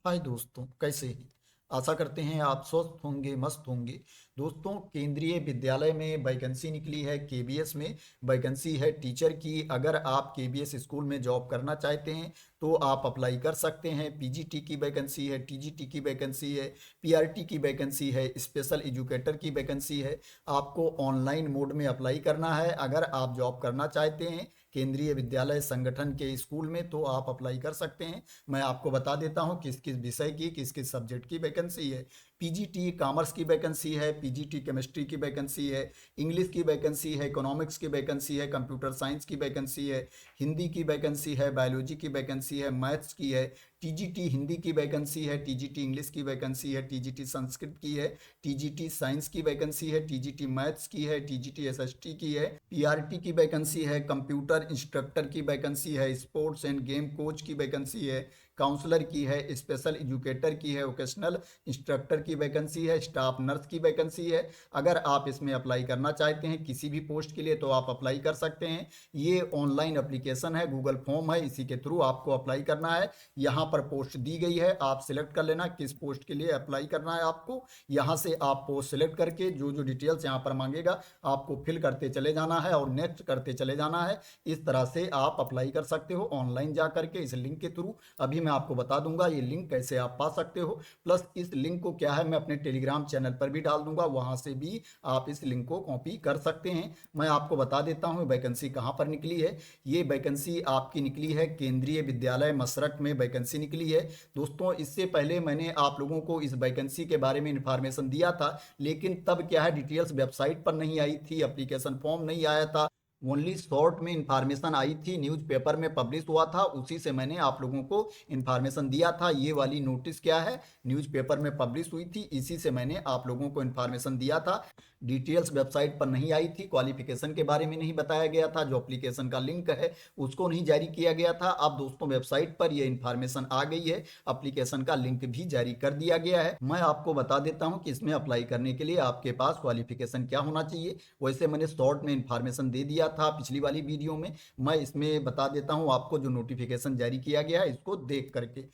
हाय दोस्तों, कैसे हैं? आशा करते हैं आप स्वस्थ होंगे, मस्त होंगे। दोस्तों, केंद्रीय विद्यालय में वैकेंसी निकली है। केबीएस में वैकेंसी है टीचर की। अगर आप केबीएस स्कूल में जॉब करना चाहते हैं तो आप अप्लाई कर सकते हैं। पीजीटी की वैकेंसी है, टीजीटी की वैकेंसी है, पीआरटी की वैकेंसी है, स्पेशल एजुकेटर की वैकेंसी है। आपको ऑनलाइन मोड में अप्लाई करना है। अगर आप जॉब करना चाहते हैं केंद्रीय विद्यालय संगठन के स्कूल में तो आप अप्लाई कर सकते हैं। मैं आपको बता देता हूं किस किस विषय की, किस किस सब्जेक्ट की वैकेंसी है। पीजीटी कॉमर्स की वैकेंसी है, पीजीटी केमिस्ट्री की वैकेंसी है, इंग्लिश की वैकेंसी है, इकोनॉमिक्स की वैकेंसी है, कंप्यूटर साइंस की वैकेंसी है, हिंदी की वैकेंसी है, बायोलॉजी की वैकेंसी है, मैथ्स की है, टीजीटी हिंदी की वैकेंसी है, टीजीटी इंग्लिश की वैकेंसी है, टीजीटी संस्कृत की है, टीजीटी साइंस की वैकेंसी है, टीजीटी मैथ्स की है, टीजीटी एसएसटी की है, पीआरटी की वैकेंसी है, कंप्यूटर इंस्ट्रक्टर की वैकेंसी है, स्पोर्ट्स एंड गेम कोच की वैकेंसी है, काउंसलर की है, स्पेशल एजुकेटर की है, वोकेशनल इंस्ट्रक्टर की वैकेंसी है, स्टाफ नर्स की वैकेंसी है। अगर आप इसमें अप्लाई करना चाहते हैं किसी भी पोस्ट के लिए तो आप अप्लाई कर सकते हैं। ये ऑनलाइन एप्लीकेशन है, गूगल फॉर्म है, इसी के थ्रू आपको अप्लाई करना है। यहाँ पर पोस्ट दी गई है, आप सिलेक्ट कर लेना किस पोस्ट के लिए अप्लाई करना है आपको। यहाँ से आप पोस्ट सिलेक्ट करके जो जो डिटेल्स यहाँ पर मांगेगा आपको फिल करते चले जाना है और नेक्स्ट करते चले जाना है। इस तरह से आप अप्लाई कर सकते हो ऑनलाइन जा करके इस लिंक के थ्रू। अभी मैं आपको बता दूंगा ये लिंक कैसे आप पा सकते हो। प्लस इस लिंक को क्या है मैं अपने टेलीग्राम चैनल पर भी डाल दूंगा, वहां से भी आप इस लिंक को कॉपी कर सकते हैं। मैं आपको बता देता हूँ वैकेंसी कहाँ पर निकली है। ये वैकेंसी आपकी निकली है केंद्रीय विद्यालय मसरट में वैकेंसी निकली है। दोस्तों, इससे पहले मैंने आप लोगों को इस वैकेंसी के बारे में इंफॉर्मेशन दिया था, लेकिन तब क्या है डिटेल्स वेबसाइट पर नहीं आई थी, एप्लीकेशन फॉर्म नहीं आया था। ओनली शॉर्ट में इंफॉर्मेशन आई थी, न्यूज़पेपर में पब्लिश हुआ था, उसी से मैंने आप लोगों को इंफॉर्मेशन दिया था। ये वाली नोटिस क्या है न्यूज़पेपर में पब्लिश हुई थी, इसी से मैंने आप लोगों को इंफॉर्मेशन दिया था। डिटेल्स वेबसाइट पर नहीं आई थी, क्वालिफिकेशन के बारे में नहीं बताया गया था, जो एप्लीकेशन का लिंक है उसको नहीं जारी किया गया था। अब दोस्तों वेबसाइट पर यह इंफॉर्मेशन आ गई है, एप्लीकेशन का लिंक भी जारी कर दिया गया है। मैं आपको बता देता हूं कि इसमें अप्लाई करने के लिए आपके पास क्वालिफिकेशन क्या होना चाहिए। वैसे मैंने शॉर्ट में इंफॉर्मेशन दे दिया था पिछली वाली वीडियो में, मैं इसमें बता देता हूं आपको जो नोटिफिकेशन जारी किया गया है इसको देख करके।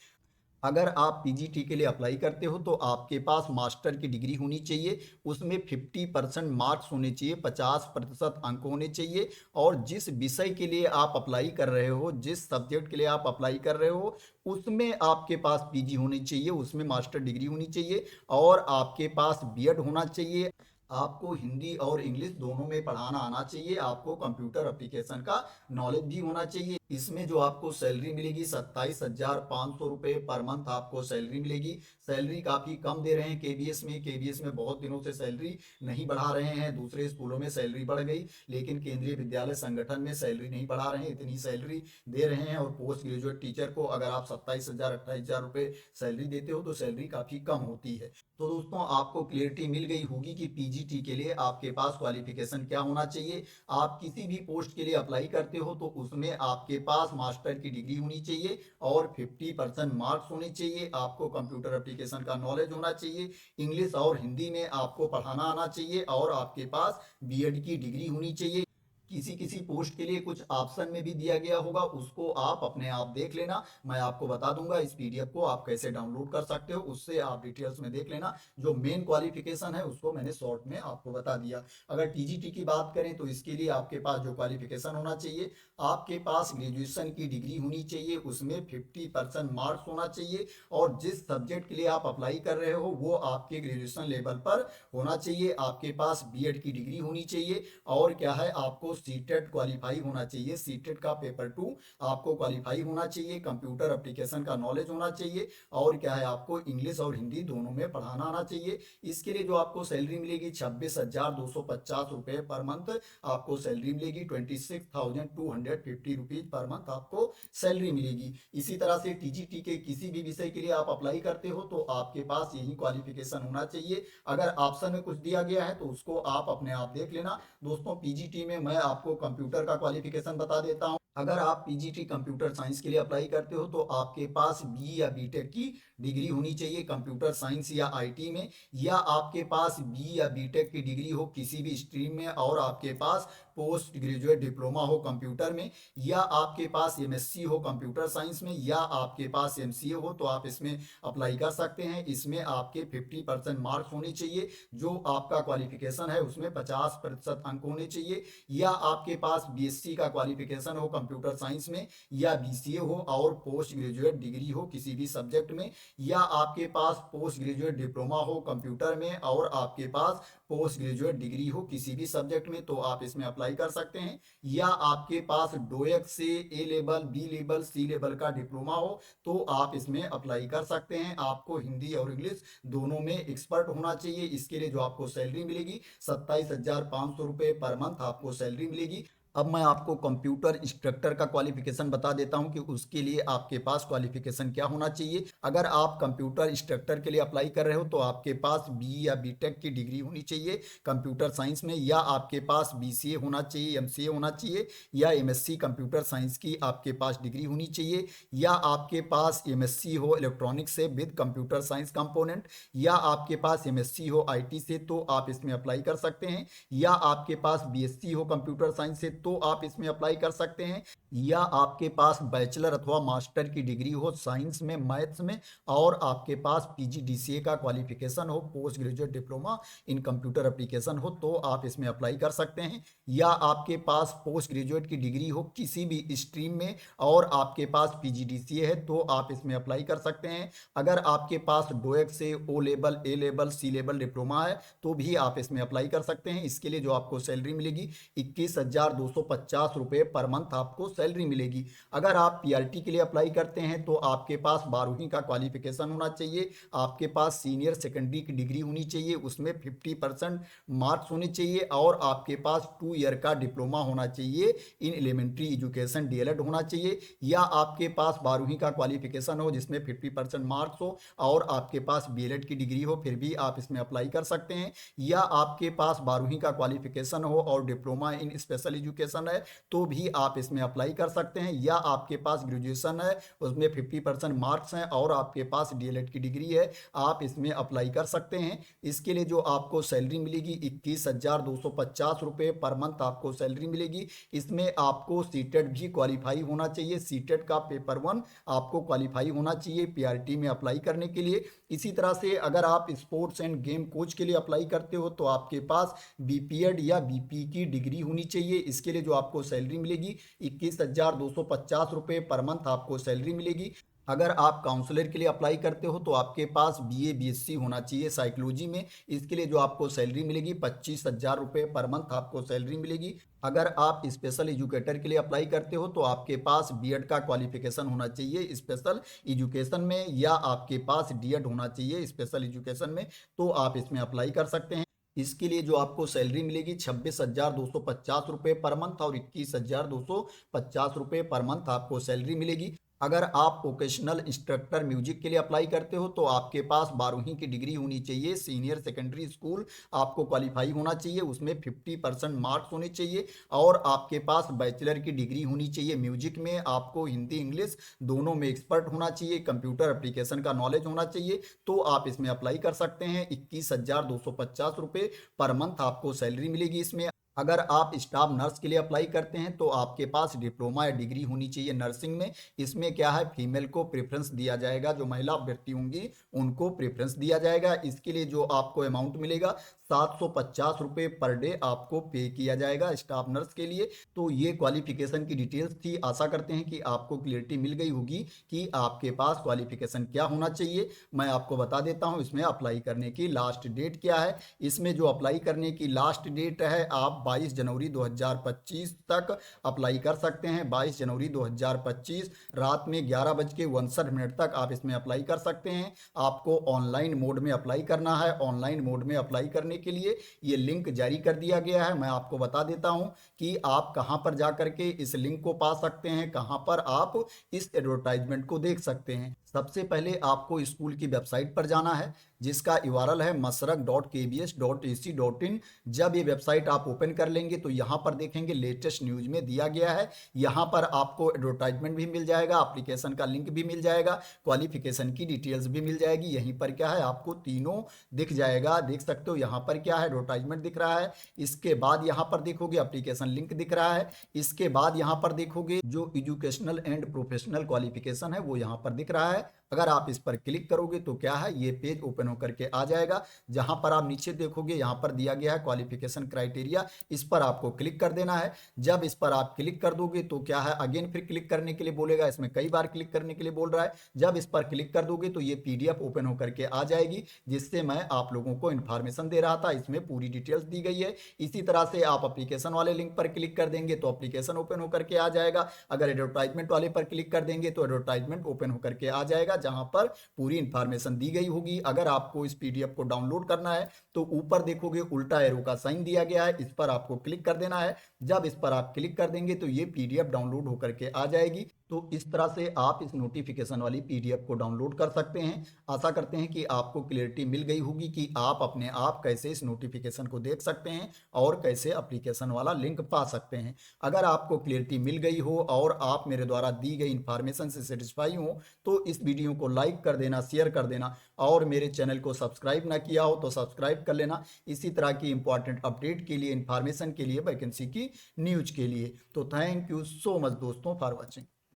अगर आप पीजीटी के लिए अप्लाई करते हो तो आपके पास मास्टर की डिग्री होनी चाहिए, उसमें 50% मार्क्स होने चाहिए, 50% अंक होने चाहिए। और जिस विषय के लिए आप अप्लाई कर रहे हो, जिस सब्जेक्ट के लिए आप अप्लाई कर रहे हो, उसमें आपके पास पीजी होनी चाहिए, उसमें मास्टर डिग्री होनी चाहिए और आपके पास बीएड होना चाहिए। आपको हिंदी और इंग्लिश दोनों में पढ़ाना आना चाहिए। आपको कंप्यूटर एप्लीकेशन का नॉलेज भी होना चाहिए। इसमें जो आपको सैलरी मिलेगी 27,500 रुपये पर मंथ आपको सैलरी मिलेगी। सैलरी काफ़ी कम दे रहे हैं केबीएस में बहुत दिनों से सैलरी नहीं बढ़ा रहे हैं। दूसरे स्कूलों में सैलरी बढ़ गई, लेकिन केंद्रीय विद्यालय संगठन में सैलरी नहीं बढ़ा रहे हैं, इतनी सैलरी दे रहे हैं। और पोस्ट ग्रेजुएट टीचर को अगर आप 27,000 28,000 रुपये सैलरी देते हो तो सैलरी काफ़ी कम होती है। तो दोस्तों, आपको क्लियरिटी मिल गई होगी कि पीजीटी के लिए आपके पास क्वालिफिकेशन क्या होना चाहिए। आप किसी भी पोस्ट के लिए अप्लाई करते हो तो उसमें आपके पास मास्टर की डिग्री होनी चाहिए और 50% मार्क्स होने चाहिए। आपको कंप्यूटर एप्लीकेशन का नॉलेज होना चाहिए, इंग्लिश और हिंदी में आपको पढ़ाना आना चाहिए और आपके पास बीएड की डिग्री होनी चाहिए। किसी किसी पोस्ट के लिए कुछ ऑप्शन में भी दिया गया होगा, उसको आप अपने आप देख लेना। मैं आपको बता दूंगा इस पीडीएफ को आप कैसे डाउनलोड कर सकते हो, उससे आप डिटेल्स में देख लेना। जो मेन क्वालिफिकेशन है उसको मैंने शॉर्ट में आपको बता दिया। अगर टीजीटी की बात करें तो इसके लिए आपके पास जो क्वालिफिकेशन होना चाहिए, आपके पास ग्रेजुएशन की डिग्री होनी चाहिए, उसमें 50% मार्क्स होना चाहिए और जिस सब्जेक्ट के लिए आप अप्लाई कर रहे हो वो आपके ग्रेजुएशन लेवल पर होना चाहिए। आपके पास बीएड की डिग्री होनी चाहिए और क्या है आपको सीटेट क्वालिफाई होना चाहिए, सीटेट का पेपर 2 आपको क्वालिफाई होना चाहिए, कंप्यूटर एप्लीकेशन का नॉलेज होना चाहिए और क्या है आपको इंग्लिश और हिंदी दोनों में पढ़ाना आना चाहिए। इसके लिए जो आपको सैलरी मिलेगी 26,250 रुपये पर मंथ आपको सैलरी मिलेगी। 26,250 रुपीज पर मंथ आपको सैलरी मिलेगी। इसी तरह से टीजीटी के किसी भी विषय के लिए आप अप्लाई करते हो तो आपके पास यही क्वालिफिकेशन होना चाहिए। अगर ऑप्शन में कुछ दिया गया है तो उसको आप अपने आप देख लेना। दोस्तों, पीजीटी में मैं आपको कंप्यूटर का क्वालिफिकेशन बता देता हूं। अगर आप पीजीटी कंप्यूटर साइंस के लिए अप्लाई करते हो तो आपके पास बी या बीटेक की डिग्री होनी चाहिए कंप्यूटर साइंस या आईटी में, या आपके पास बी या बीटेक की डिग्री हो किसी भी स्ट्रीम में और आपके पास पोस्ट ग्रेजुएट डिप्लोमा हो कंप्यूटर में, या आपके पास एमएससी हो कंप्यूटर साइंस में, या आपके पास एमसीए हो, तो आप इसमें अप्लाई कर सकते हैं। इसमें आपके 50% मार्क्स होने चाहिए, जो आपका क्वालिफिकेशन है उसमें 50% अंक होने चाहिए, या आपके पास बीएससी का क्वालिफिकेशन हो कंप्यूटर साइंस में, या बीसीए हो और पोस्ट ग्रेजुएट डिग्री हो किसी भी सब्जेक्ट में, या आपके पास पोस्ट ग्रेजुएट डिप्लोमा हो कंप्यूटर में और आपके पास पोस्ट ग्रेजुएट डिग्री हो किसी भी सब्जेक्ट में, तो आप इसमें अप्लाई कर सकते हैं। या आपके पास डोएक से ए लेवल, बी लेवल, सी लेवल का डिप्लोमा हो, तो आप इसमें अप्लाई कर सकते हैं। आपको हिंदी और इंग्लिश दोनों में एक्सपर्ट होना चाहिए। इसके लिए जो आपको सैलरी मिलेगी 27,500 रुपये पर मंथ आपको सैलरी मिलेगी। अब मैं आपको कंप्यूटर इंस्ट्रक्टर का क्वालिफिकेशन बता देता हूं कि उसके लिए आपके पास क्वालिफिकेशन क्या होना चाहिए। अगर आप कंप्यूटर इंस्ट्रक्टर के लिए अप्लाई कर रहे हो तो आपके पास बी या बीटेक की डिग्री होनी चाहिए कंप्यूटर साइंस में, या आपके पास बीसीए होना चाहिए, एमसीए होना चाहिए, या एमएससी कंप्यूटर साइंस की आपके पास डिग्री होनी चाहिए, या आपके पास एमएससी हो इलेक्ट्रॉनिक्स से विद कंप्यूटर साइंस कंपोनेंट, या आपके पास एमएससी हो आईटी से, तो आप इसमें अप्लाई कर सकते हैं, या आपके पास बीएससी हो कंप्यूटर साइंस से, तो आप इसमें अप्लाई कर सकते हैं, या आपके पास बैचलर अथवा मास्टर की डिग्री हो साइंस में, मैथ्स में, और आपके पास पीजीडीसीए का क्वालिफिकेशन हो, post graduate diploma in computer application हो, तो आप इसमें अप्लाई कर सकते हैं। या आपके पास पोस्ट ग्रेजुएट की डिग्री हो किसी भी स्ट्रीम में और आपके पास पीजीडीसीए है, तो आप इसमें अप्लाई कर सकते हैं। अगर आपके पास डोएक से ओ लेवल, ए लेवल, सी लेवल डिप्लोमा है, तो भी आप इसमें अप्लाई कर सकते हैं। इसके लिए जो आपको सैलरी मिलेगी 21,250 रुपये पर मंथ आपको सैलरी मिलेगी। अगर आप पीआरटी के लिए अप्लाई करते हैं तो आपके पास 12वीं का क्वालिफिकेशन होना चाहिए, आपके पास सीनियर सेकेंडरी की डिग्री होनी चाहिए, उसमें 50% मार्क्स होने चाहिए, और आपके पास 2 ईयर का डिप्लोमा होना चाहिए इन एलिमेंट्री एजुकेशन, डीएलएड होना चाहिए, या आपके पास 12वीं का क्वालिफिकेशन हो जिसमें 50% मार्क्स हो और आपके पास बीएलएड की डिग्री हो, फिर भी आप इसमें अप्लाई कर सकते हैं। या आपके पास 12वीं का क्वालिफिकेशन हो और डिप्लोमा इन स्पेशल एजुकेशन है, तो भी आप इसमें अप्लाई कर सकते हैं। या आपके पास ग्रेजुएशन है उसमें 50% मार्क्स हैं और आपके पास डीएलएड की डिग्री है, आप इसमें अप्लाई कर सकते हैं। इसके लिए जो आपको सैलरी मिलेगी 21,250 रुपये पर मंथ आपको सैलरी मिलेगी। इसमें आपको सीटेट भी क्वालिफाई होना चाहिए, सीटेट का पेपर 1 आपको क्वालिफाई होना चाहिए पीआरटी में अप्लाई करने के लिए। इसी तरह से अगर आप स्पोर्ट्स एंड गेम कोच के लिए अप्लाई करते हो तो आपके पास बीपीएड या बीपी की डिग्री होनी चाहिए। इसके लिए जो आपको सैलरी मिलेगी 21,250 रुपये पर मंथ आपको सैलरी मिलेगी। अगर आप काउंसलर के लिए अप्लाई करते हो तो आपके पास बीए बीएससी होना चाहिए साइकोलॉजी में। इसके लिए जो आपको सैलरी मिलेगी 25,000 रुपये पर मंथ आपको सैलरी मिलेगी। अगर आप स्पेशल एजुकेटर के लिए अप्लाई करते हो तो आपके पास बीएड का क्वालिफिकेशन होना चाहिए स्पेशल एजुकेशन में, या आपके पास डीएड होना चाहिए स्पेशल एजुकेशन में, तो आप इसमें अप्लाई कर सकते हैं। इसके लिए जो आपको सैलरी मिलेगी 26,250 रुपये पर मंथ और 21,250 रुपये पर मंथ आपको सैलरी मिलेगी। अगर आप वोकेशनल इंस्ट्रक्टर म्यूजिक के लिए अप्लाई करते हो तो आपके पास 12वीं की डिग्री होनी चाहिए, सीनियर सेकेंडरी स्कूल आपको क्वालिफाई होना चाहिए, उसमें 50% मार्क्स होने चाहिए, और आपके पास बैचलर की डिग्री होनी चाहिए म्यूजिक में। आपको हिंदी इंग्लिश दोनों में एक्सपर्ट होना चाहिए, कंप्यूटर एप्लीकेशन का नॉलेज होना चाहिए, तो आप इसमें अप्लाई कर सकते हैं। 21,250 रुपये पर मंथ आपको सैलरी मिलेगी इसमें। अगर आप स्टाफ नर्स के लिए अप्लाई करते हैं तो आपके पास डिप्लोमा या डिग्री होनी चाहिए नर्सिंग में। इसमें क्या है, फीमेल को प्रेफरेंस दिया जाएगा, जो महिला अभ्यर्थी होंगी उनको प्रेफरेंस दिया जाएगा। इसके लिए जो आपको अमाउंट मिलेगा 750 रुपये पर डे आपको पे किया जाएगा स्टाफ नर्स के लिए। तो ये क्वालिफिकेशन की डिटेल्स थी। आशा करते हैं कि आपको क्लियरिटी मिल गई होगी कि आपके पास क्वालिफिकेशन क्या होना चाहिए। मैं आपको बता देता हूँ इसमें अप्लाई करने की लास्ट डेट क्या है। इसमें जो अप्लाई करने की लास्ट डेट है, आप 22 जनवरी 2025 तक अप्लाई कर सकते हैं। 22 जनवरी 2025 रात में 11:59 तक आप इसमें अप्लाई कर सकते हैं। आपको ऑनलाइन मोड में अप्लाई करना है। ऑनलाइन मोड में अप्लाई करने के लिए ये लिंक जारी कर दिया गया है। मैं आपको बता देता हूं कि आप कहां पर जा करके इस लिंक को पा सकते हैं, कहां पर आप इस एडवर्टाइजमेंट को देख सकते हैं। सबसे पहले आपको स्कूल की वेबसाइट पर जाना है, जिसका यूआरएल है masrak.kbs.ac.in। जब ये वेबसाइट आप ओपन कर लेंगे तो यहाँ पर देखेंगे लेटेस्ट न्यूज में दिया गया है। यहाँ पर आपको एडवर्टाइजमेंट भी मिल जाएगा, एप्लीकेशन का लिंक भी मिल जाएगा, क्वालिफिकेशन की डिटेल्स भी मिल जाएगी। यहीं पर क्या है आपको तीनों दिख जाएगा, देख सकते हो। यहाँ पर क्या है एडवर्टाइजमेंट दिख रहा है, इसके बाद यहाँ पर देखोगे एप्लीकेशन लिंक दिख रहा है, इसके बाद यहाँ पर देखोगे जो एजुकेशनल एंड प्रोफेशनल क्वालिफिकेशन है वो यहाँ पर दिख रहा है। अगर आप इस पर क्लिक करोगे तो क्या है ये पेज ओपन होकर के आ जाएगा, जहां पर आप नीचे देखोगे यहाँ पर दिया गया है क्वालिफिकेशन क्राइटेरिया, इस पर आपको क्लिक कर देना है। जब इस पर आप क्लिक कर दोगे तो क्या है अगेन फिर क्लिक करने के लिए बोलेगा, इसमें कई बार क्लिक करने के लिए बोल रहा है। जब इस पर क्लिक कर दोगे तो ये पीडीएफ ओपन होकर के आ जाएगी, जिससे मैं आप लोगों को इन्फॉर्मेशन दे रहा था। इसमें पूरी डिटेल्स दी गई है। इसी तरह से आप एप्लीकेशन वाले लिंक पर क्लिक कर देंगे तो एप्लीकेशन ओपन होकर के आ जाएगा। अगर एडवर्टाइजमेंट वाले पर क्लिक कर देंगे तो एडवर्टाइजमेंट ओपन होकर के आ जाएगा, जहां पर पूरी इंफॉर्मेशन दी गई होगी। अगर आपको इस पीडीएफ को डाउनलोड करना है तो ऊपर देखोगे उल्टा एरो का साइन दिया गया है, इस पर आपको क्लिक कर देना है। जब इस पर आप क्लिक कर देंगे तो ये पीडीएफ डाउनलोड होकर के आ जाएगी। तो इस तरह से आप इस नोटिफिकेशन वाली पीडीएफ को डाउनलोड कर सकते हैं। आशा करते हैं कि आपको क्लियरिटी मिल गई होगी कि आप अपने आप कैसे इस नोटिफिकेशन को देख सकते हैं और कैसे एप्लीकेशन वाला लिंक पा सकते हैं। अगर आपको क्लियरिटी मिल गई हो और आप मेरे द्वारा दी गई इन्फॉर्मेशन से सेटिस्फाई हो तो इस वीडियो को लाइक कर देना, शेयर कर देना, और मेरे चैनल को सब्सक्राइब ना किया हो तो सब्सक्राइब कर लेना, इसी तरह की इंपॉर्टेंट अपडेट के लिए, इन्फॉर्मेशन के लिए, वैकेंसी की न्यूज के लिए। तो थैंक यू सो मच दोस्तों फॉर वॉचिंग।